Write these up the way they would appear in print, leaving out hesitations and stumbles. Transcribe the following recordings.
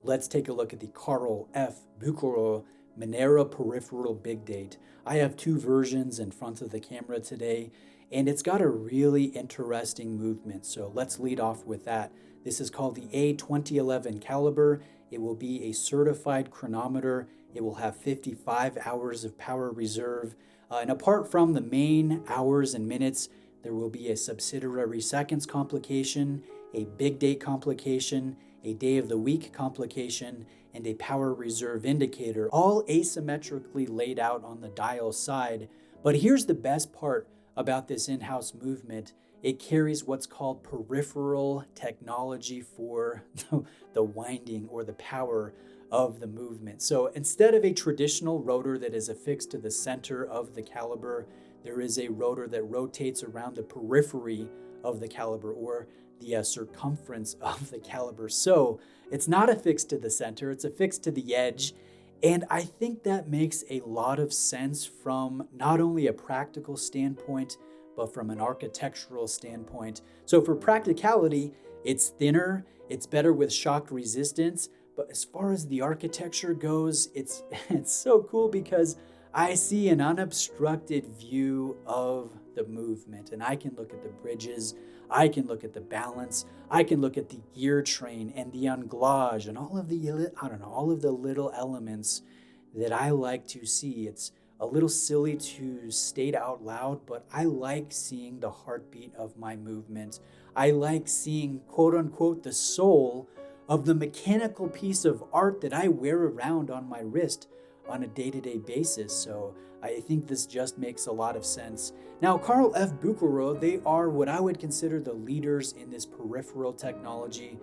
let's take a look at the Carl F. Bucaro Monera Peripheral Big Date. I have two versions in front of the camera today, and it's got a really interesting movement. So let's lead off with that. This is called the A2011 caliber. It will be a certified chronometer. It will have 55 hours of power reserve. And apart from the main hours and minutes, there will be a subsidiary seconds complication, a big date complication, a day of the week complication, and a power reserve indicator, all asymmetrically laid out on the dial side. But here's the best part about this in-house movement. It carries what's called peripheral technology for the winding or the power of the movement. So instead of a traditional rotor that is affixed to the center of the caliber, there is a rotor that rotates around the periphery of the caliber, or the circumference of the caliber. So it's not affixed to the center, it's affixed to the edge. And I think that makes a lot of sense from not only a practical standpoint, but from an architectural standpoint. So for practicality, it's thinner, it's better with shock resistance. But as far as the architecture goes, it's so cool because I see an unobstructed view of the movement, and I can look at the bridges, I can look at the balance, I can look at the gear train and the anglage and all of the little elements that I like to see. It's a little silly to state out loud, but I like seeing the heartbeat of my movement. I like seeing, quote unquote, the soul of the mechanical piece of art that I wear around on my wrist on a day-to-day basis. So I think this just makes a lot of sense. Now, Carl F. Bucaro, they are what I would consider the leaders in this peripheral technology.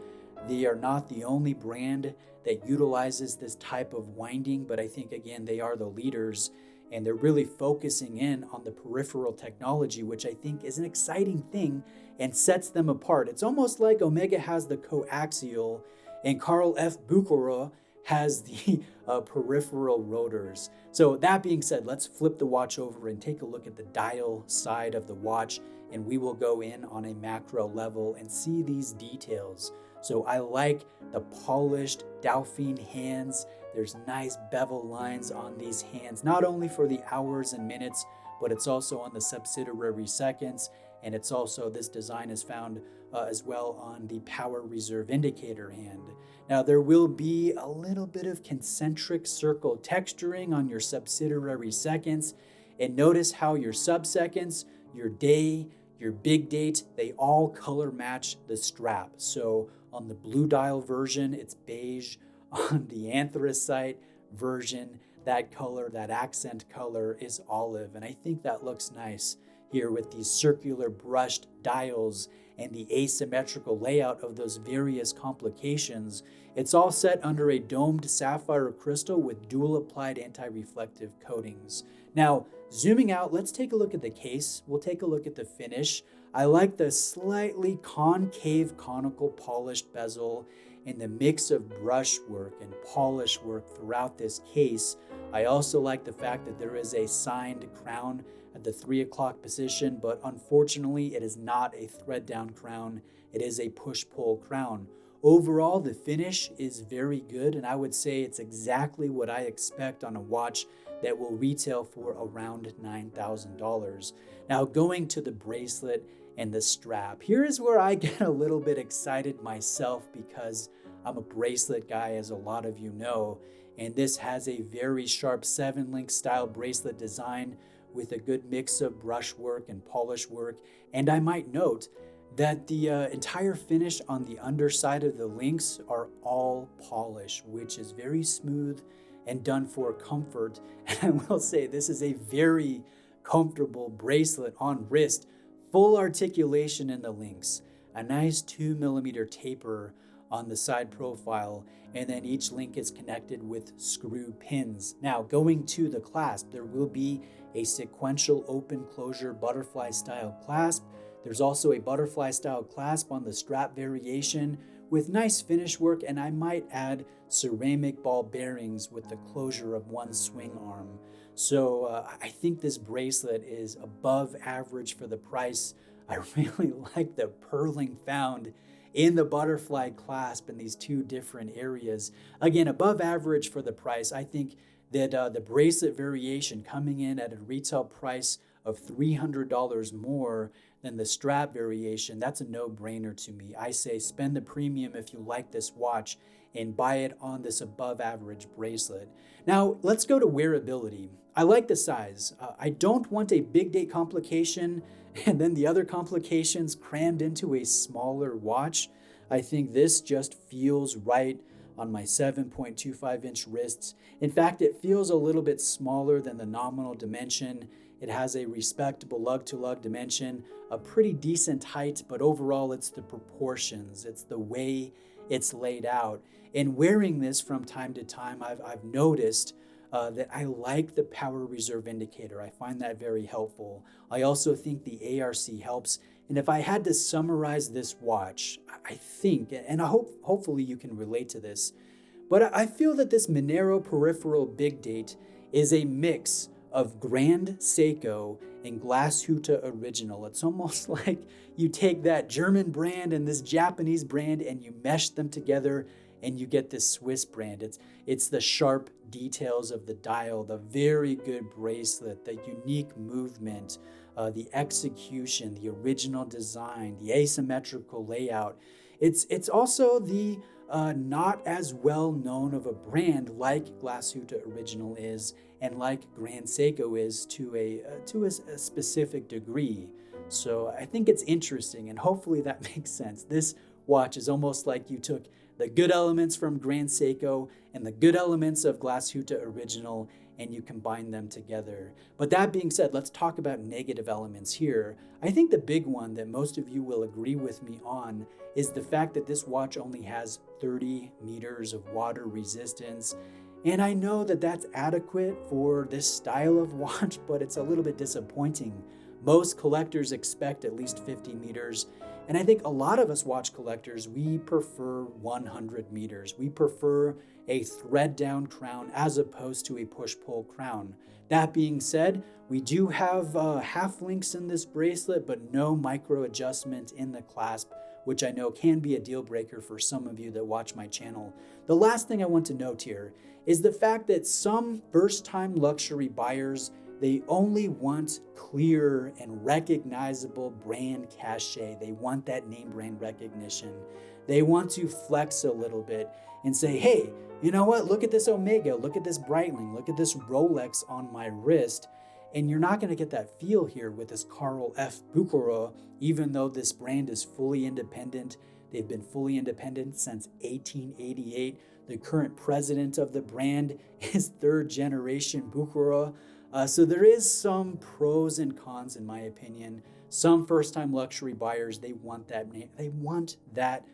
They are not the only brand that utilizes this type of winding, but I think, again, they are the leaders, and they're really focusing in on the peripheral technology, which I think is an exciting thing and sets them apart. It's almost like Omega has the coaxial and Carl F. Bucaro has the peripheral rotors. So that being said, let's flip the watch over and take a look at the dial side of the watch, and we will go in on a macro level and see these details. So I like the polished Dauphine hands. There's nice bevel lines on these hands, not only for the hours and minutes, but it's also on the subsidiary seconds. And it's also, this design is found as well on the power reserve indicator hand. Now there will be a little bit of concentric circle texturing on your subsidiary seconds. And notice how your sub-seconds, your day, your big date, they all color match the strap. So on the blue dial version, it's beige. On the anthracite version, that color, that accent color is olive. And I think that looks nice here with these circular brushed dials and the asymmetrical layout of those various complications. It's all set under a domed sapphire crystal with dual applied anti-reflective coatings. Now, zooming out, let's take a look at the case. We'll take a look at the finish. I like the slightly concave conical polished bezel and the mix of brushwork and polish work throughout this case. I also like the fact that there is a signed crown at the 3 o'clock position, but unfortunately it is not a thread down crown. It is a push-pull crown. Overall, the finish is very good, and I would say it's exactly what I expect on a watch that will retail for around $9,000. Now, going to the bracelet and the strap, here is where I get a little bit excited myself because I'm a bracelet guy, as a lot of you know, and this has a very sharp 7-link style bracelet design with a good mix of brushwork and polish work. And I might note that the entire finish on the underside of the links are all polish, which is very smooth and done for comfort. And I will say this is a very comfortable bracelet on wrist, full articulation in the links, a nice 2mm taper on the side profile, and then each link is connected with screw pins. Now, going to the clasp, there will be a sequential open closure butterfly style clasp. There's also a butterfly style clasp on the strap variation with nice finish work, and I might add ceramic ball bearings with the closure of one swing arm. So I think this bracelet is above average for the price. I really like the purling found in the butterfly clasp in these two different areas. Again, above average for the price. I think that the bracelet variation coming in at a retail price of $300 more than the strap variation, that's a no-brainer to me. I say spend the premium if you like this watch and buy it on this above average bracelet. Now, let's go to wearability. I like the size. I don't want a big date complication and then the other complications crammed into a smaller watch. I think this just feels right on my 7.25-inch wrists. In fact, it feels a little bit smaller than the nominal dimension. It has a respectable lug-to-lug dimension, a pretty decent height, but overall it's the proportions, it's the way it's laid out. And wearing this from time to time, I've noticed that I like the power reserve indicator. I find that very helpful. I also think the ARC helps. And if I had to summarize this watch, I think, and hopefully you can relate to this, but I feel that this Monero peripheral big date is a mix of Grand Seiko and Glashütte Original. It's almost like you take that German brand and this Japanese brand and you mesh them together and you get this Swiss brand. It's the sharp details of the dial, the very good bracelet, the unique movement, the execution, the original design, the asymmetrical layout. It's also the not as well known of a brand like Glashütte Original is and like Grand Seiko is to a specific degree. So I think it's interesting and hopefully that makes sense. This watch is almost like you took the good elements from Grand Seiko and the good elements of Glashütte Original and you combine them together. But that being said, let's talk about negative elements here. I think the big one that most of you will agree with me on is the fact that this watch only has 30 meters of water resistance. And I know that that's adequate for this style of watch, but it's a little bit disappointing. Most collectors expect at least 50 meters. And I think a lot of us watch collectors, we prefer 100 meters. We prefer a thread down crown as opposed to a push-pull crown. That being said, we do have half links in this bracelet, but no micro adjustment in the clasp, which I know can be a deal breaker for some of you that watch my channel. The last thing I want to note here is the fact that some first-time luxury buyers, they only want clear and recognizable brand cachet. They want that name brand recognition. They want to flex a little bit and say, hey, you know what? Look at this Omega, look at this Breitling, look at this Rolex on my wrist. And you're not going to get that feel here with this Carl F. Bucherer, even though this brand is fully independent. They've been fully independent since 1888. The current president of the brand is third generation Bucherer. So there is some pros and cons in my opinion. Some first-time luxury buyers, they want that name, they want that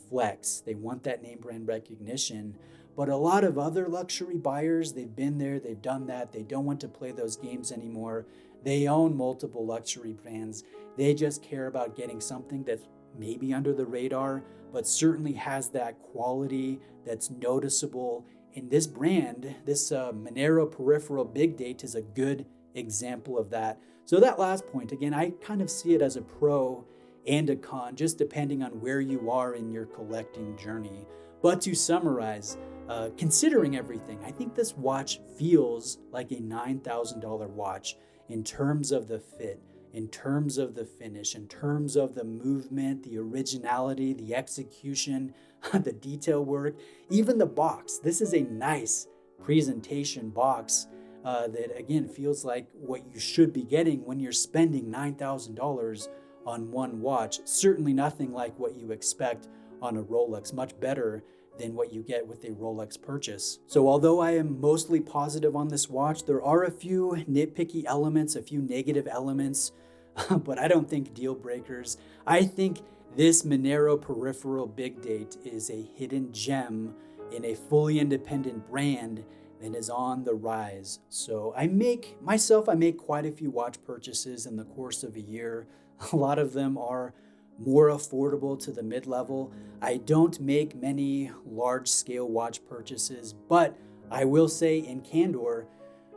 flex, they want that name brand recognition. But a lot of other luxury buyers, they've been there, they've done that, they don't want to play those games anymore. They own multiple luxury brands. They just care about getting something that's maybe under the radar, but certainly has that quality that's noticeable. And this brand, this Monero peripheral big date is a good example of that. So that last point, again, I kind of see it as a pro and a con, just depending on where you are in your collecting journey. But to summarize, considering everything, I think this watch feels like a $9,000 watch in terms of the fit, in terms of the finish, in terms of the movement, the originality, the execution, the detail work, even the box. This is a nice presentation box that, again, feels like what you should be getting when you're spending $9,000 on one watch. Certainly nothing like what you expect on a Rolex, much better than what you get with a Rolex purchase. So although I am mostly positive on this watch, there are a few nitpicky elements, a few negative elements, but I don't think deal breakers. I think this Monero peripheral big date is a hidden gem in a fully independent brand that is on the rise. So I make quite a few watch purchases in the course of a year. A lot of them are more affordable to the mid-level. I don't make many large-scale watch purchases, but I will say in candor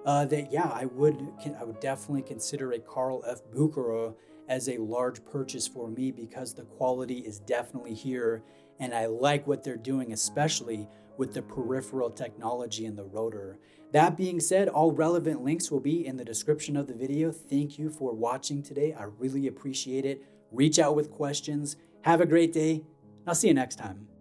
that I would definitely consider a Carl F. Bucherer as a large purchase for me because the quality is definitely here and I like what they're doing, especially with the peripheral technology in the rotor. That being said, all relevant links will be in the description of the video. Thank you for watching today. I really appreciate it. Reach out with questions. Have a great day. I'll see you next time.